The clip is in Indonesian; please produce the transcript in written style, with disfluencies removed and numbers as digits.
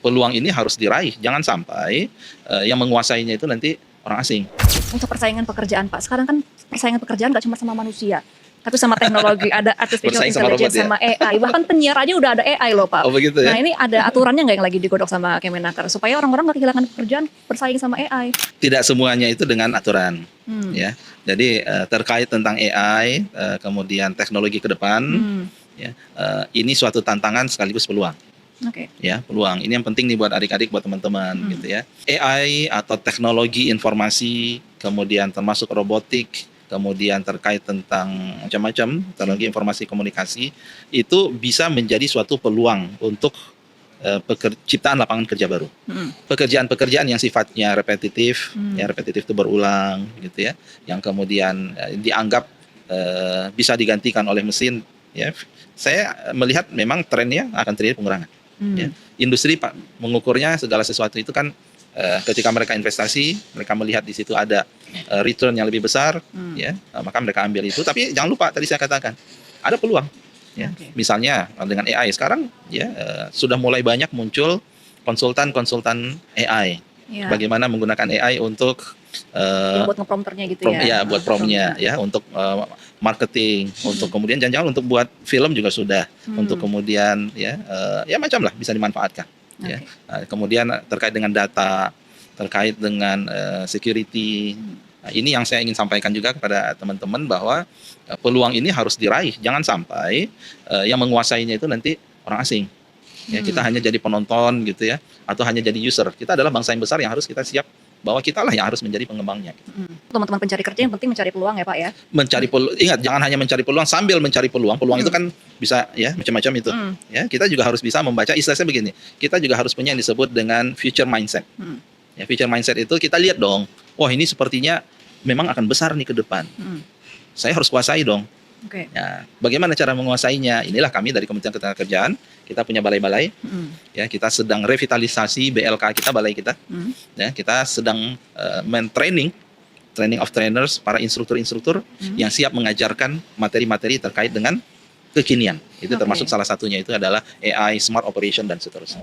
peluang ini harus diraih, jangan sampai yang menguasainya itu nanti orang asing. Untuk persaingan pekerjaan Pak, sekarang kan persaingan pekerjaan nggak cuma sama manusia, tapi sama teknologi, ada artificial Bersaing sama intelligence, robot ya? sama AI, bahkan penyiar aja udah ada AI loh Pak. Oh begitu ya? Nah ini ada aturannya nggak yang lagi digodok sama Kemenaker, supaya orang-orang nggak kehilangan pekerjaan bersaing sama AI? Tidak semuanya itu dengan aturan, ya. Jadi terkait tentang AI, kemudian teknologi ke depan, ya, ini suatu tantangan sekaligus peluang. Oke. Ya, peluang ini yang penting nih buat adik-adik, buat teman-teman gitu ya. AI atau teknologi informasi, kemudian termasuk robotik, kemudian terkait tentang macam-macam teknologi informasi komunikasi, itu bisa menjadi suatu peluang untuk ciptaan lapangan kerja baru. Pekerjaan-pekerjaan yang sifatnya repetitif, ya repetitif itu berulang gitu ya, yang kemudian dianggap bisa digantikan oleh mesin, ya. Saya melihat memang trennya akan terjadi pengurangan. Ya. Industri Pak mengukurnya segala sesuatu itu kan ketika mereka investasi, mereka melihat di situ ada return yang lebih besar, ya, maka mereka ambil itu. Tapi jangan lupa tadi saya katakan ada peluang. Ya. Misalnya dengan AI sekarang, ya sudah mulai banyak muncul konsultan AI. Ya. Bagaimana menggunakan AI untuk buat ngeprompternya gitu ya? Ya, buat promnya, ya, untuk marketing, untuk kemudian jangan-jangan untuk buat film juga sudah, untuk kemudian ya macam lah bisa dimanfaatkan. Ya. Kemudian terkait dengan data, terkait dengan security. Nah, ini yang saya ingin sampaikan juga kepada teman-teman bahwa peluang ini harus diraih, jangan sampai yang menguasainya itu nanti orang asing. Ya, kita hanya jadi penonton gitu ya, atau hanya jadi user. Kita adalah bangsa yang besar yang harus kita siap bahwa kita lah yang harus menjadi pengembangnya. Teman-teman pencari kerja yang penting mencari peluang ya Pak ya. Mencari peluang, ingat jangan hanya mencari peluang sambil mencari peluang. Peluang itu kan bisa ya macam-macam itu. Ya, kita juga harus bisa membaca, istilahnya begini. Kita juga harus punya yang disebut dengan future mindset. Ya, future mindset itu kita lihat dong. Wah, ini sepertinya memang akan besar nih ke depan. Saya harus kuasai dong. Ya, bagaimana cara menguasainya? Inilah kami dari Kementerian Ketenagakerjaan, kita punya balai-balai, ya, kita sedang revitalisasi BLK kita, balai kita, ya, kita sedang training of trainers, para instruktur-instruktur yang siap mengajarkan materi-materi terkait dengan kekinian. Itu termasuk salah satunya itu adalah AI, smart operation dan seterusnya.